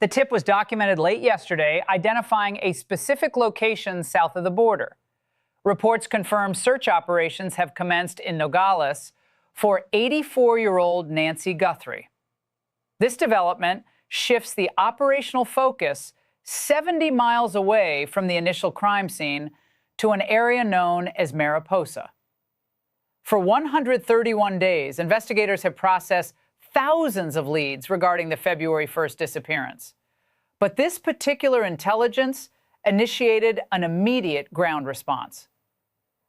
The tip was documented late yesterday, identifying a specific location south of the border. Reports confirm search operations have commenced in Nogales for 84-year-old Nancy Guthrie. This development shifts the operational focus 70 miles away from the initial crime scene to an area known as Mariposa. For 131 days, investigators have processed thousands of leads regarding the February 1st disappearance. But this particular intelligence initiated an immediate ground response.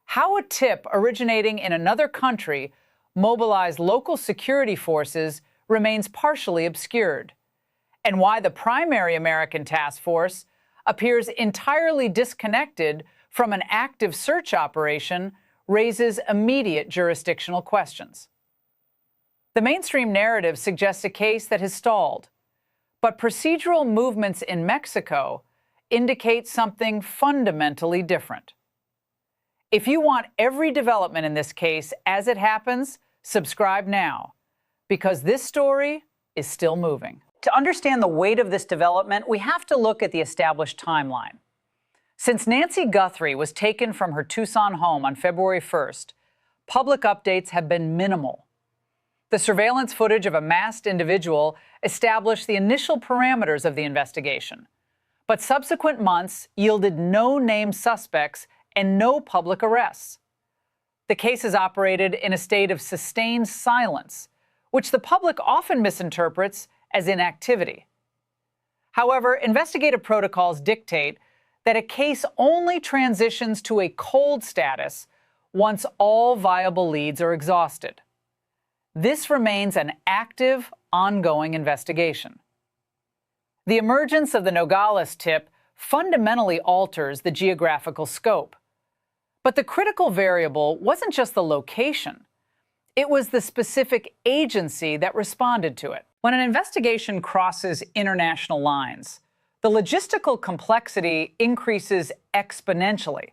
How a tip originating in another country mobilized local security forces remains partially obscured, and why the primary American task force appears entirely disconnected from an active search operation raises immediate jurisdictional questions. The mainstream narrative suggests a case that has stalled, but procedural movements in Mexico indicate something fundamentally different. If you want every development in this case as it happens, subscribe now, because this story is still moving. To understand the weight of this development, we have to look at the established timeline. Since Nancy Guthrie was taken from her Tucson home on February 1st, public updates have been minimal. The surveillance footage of a masked individual established the initial parameters of the investigation, but subsequent months yielded no named suspects and no public arrests. The case is operated in a state of sustained silence, which the public often misinterprets as inactivity. However, investigative protocols dictate that a case only transitions to a cold status once all viable leads are exhausted. This remains an active, ongoing investigation. The emergence of the Nogales tip fundamentally alters the geographical scope. But the critical variable wasn't just the location. It was the specific agency that responded to it. When an investigation crosses international lines, the logistical complexity increases exponentially.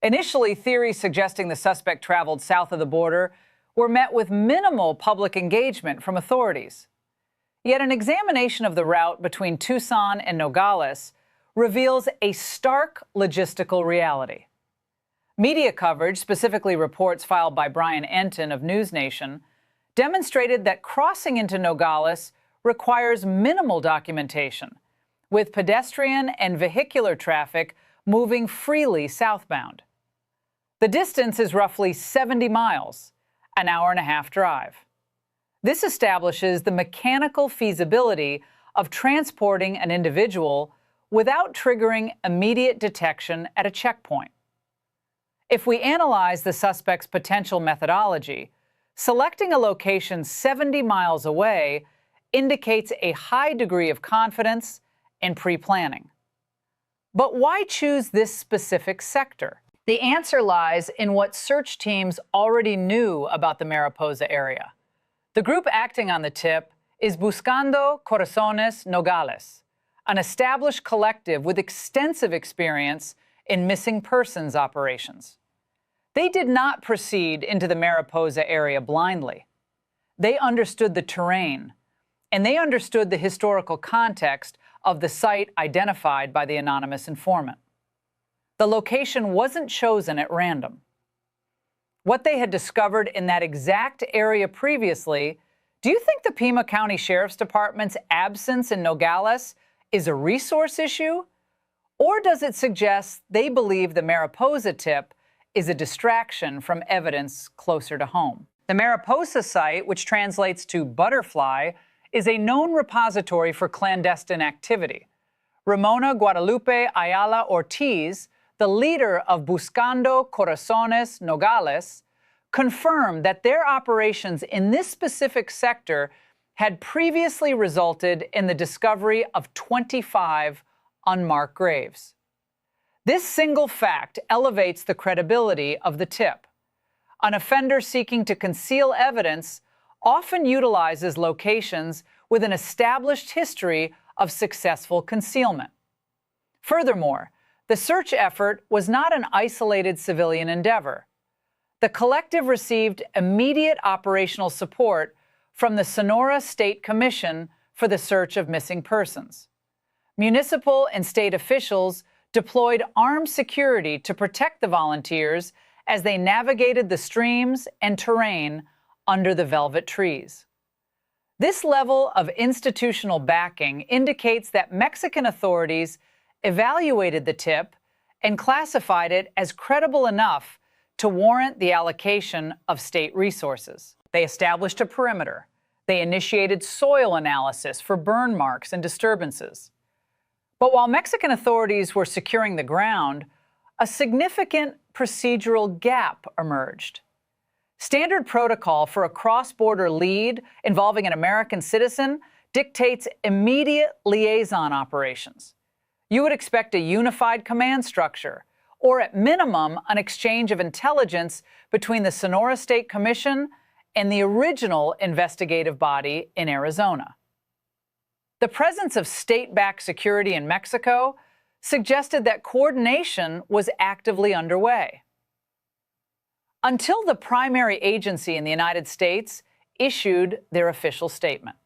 Initially, theories suggesting the suspect traveled south of the border were met with minimal public engagement from authorities. Yet an examination of the route between Tucson and Nogales reveals a stark logistical reality. Media coverage, specifically reports filed by Brian Enton of NewsNation, demonstrated that crossing into Nogales requires minimal documentation, with pedestrian and vehicular traffic moving freely southbound. The distance is roughly 70 miles, an hour-and-a-half drive. This establishes the mechanical feasibility of transporting an individual without triggering immediate detection at a checkpoint. If we analyze the suspect's potential methodology, selecting a location 70 miles away indicates a high degree of confidence and pre-planning. But why choose this specific sector? The answer lies in what search teams already knew about the Mariposa area. The group acting on the tip is Buscando Corazones Nogales, an established collective with extensive experience in missing persons operations. They did not proceed into the Mariposa area blindly. They understood the terrain, and they understood the historical context of the site identified by the anonymous informant. The location wasn't chosen at random. What they had discovered in that exact area previously, do you think the Pima County Sheriff's Department's absence in Nogales is a resource issue? Or does it suggest they believe the Mariposa tip is a distraction from evidence closer to home? The Mariposa site, which translates to butterfly, is a known repository for clandestine activity. Ramona Guadalupe Ayala Ortiz, the leader of Buscando Corazones Nogales, confirmed that their operations in this specific sector had previously resulted in the discovery of 25 unmarked graves. This single fact elevates the credibility of the tip. An offender seeking to conceal evidence often utilizes locations with an established history of successful concealment. Furthermore, the search effort was not an isolated civilian endeavor. The collective received immediate operational support from the Sonora State Commission for the search of missing persons. Municipal and state officials deployed armed security to protect the volunteers as they navigated the streams and terrain under the velvet trees. This level of institutional backing indicates that Mexican authorities evaluated the tip and classified it as credible enough to warrant the allocation of state resources. They established a perimeter. They initiated soil analysis for burn marks and disturbances. But while Mexican authorities were securing the ground, a significant procedural gap emerged. Standard protocol for a cross-border lead involving an American citizen dictates immediate liaison operations. You would expect a unified command structure, or at minimum, an exchange of intelligence between the Sonora State Commission and the original investigative body in Arizona. The presence of state-backed security in Mexico suggested that coordination was actively underway. Until the primary agency in the United States issued their official statement.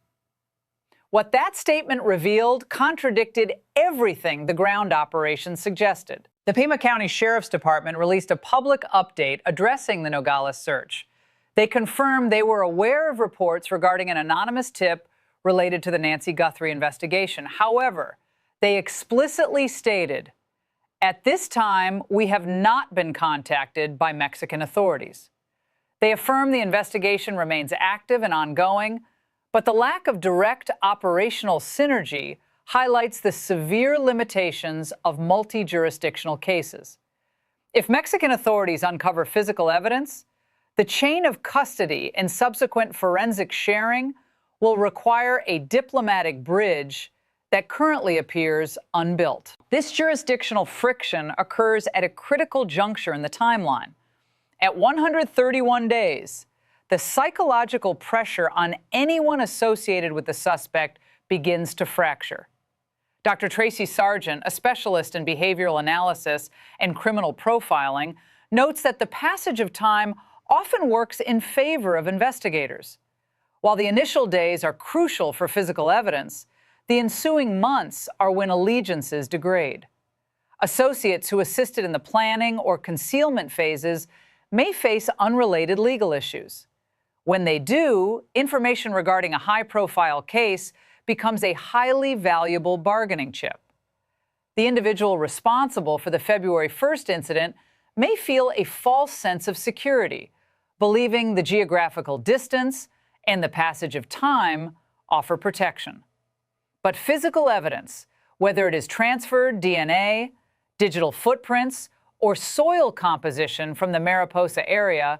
What that statement revealed contradicted everything the ground operation suggested. The Pima County Sheriff's Department released a public update addressing the Nogales search. They confirmed they were aware of reports regarding an anonymous tip related to the Nancy Guthrie investigation. However, they explicitly stated, "At this time, we have not been contacted by Mexican authorities." They affirm the investigation remains active and ongoing, but the lack of direct operational synergy highlights the severe limitations of multi-jurisdictional cases. If Mexican authorities uncover physical evidence, the chain of custody and subsequent forensic sharing will require a diplomatic bridge that currently appears unbuilt. This jurisdictional friction occurs at a critical juncture in the timeline. At 131 days, the psychological pressure on anyone associated with the suspect begins to fracture. Dr. Tracy Sargent, a specialist in behavioral analysis and criminal profiling, notes that the passage of time often works in favor of investigators. While the initial days are crucial for physical evidence, the ensuing months are when allegiances degrade. Associates who assisted in the planning or concealment phases may face unrelated legal issues. When they do, information regarding a high-profile case becomes a highly valuable bargaining chip. The individual responsible for the February 1st incident may feel a false sense of security, believing the geographical distance and the passage of time offer protection. But physical evidence, whether it is transferred DNA, digital footprints, or soil composition from the Mariposa area,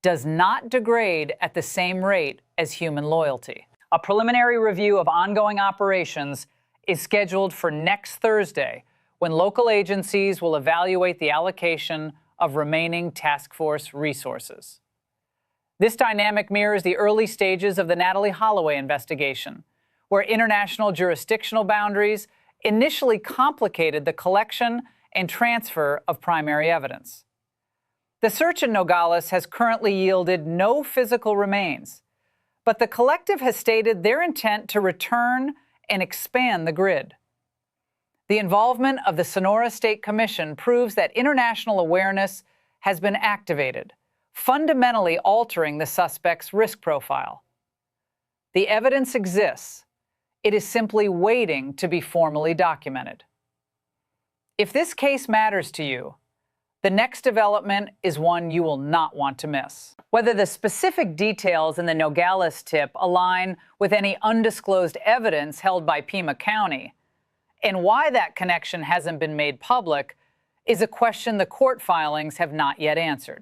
does not degrade at the same rate as human loyalty. A preliminary review of ongoing operations is scheduled for next Thursday, when local agencies will evaluate the allocation of remaining task force resources. This dynamic mirrors the early stages of the Natalie Holloway investigation, where international jurisdictional boundaries initially complicated the collection and transfer of primary evidence. The search in Nogales has currently yielded no physical remains, but the collective has stated their intent to return and expand the grid. The involvement of the Sonora State Commission proves that international awareness has been activated, fundamentally altering the suspect's risk profile. The evidence exists. It is simply waiting to be formally documented. If this case matters to you, the next development is one you will not want to miss. Whether the specific details in the Nogales tip align with any undisclosed evidence held by Pima County, and why that connection hasn't been made public, is a question the court filings have not yet answered.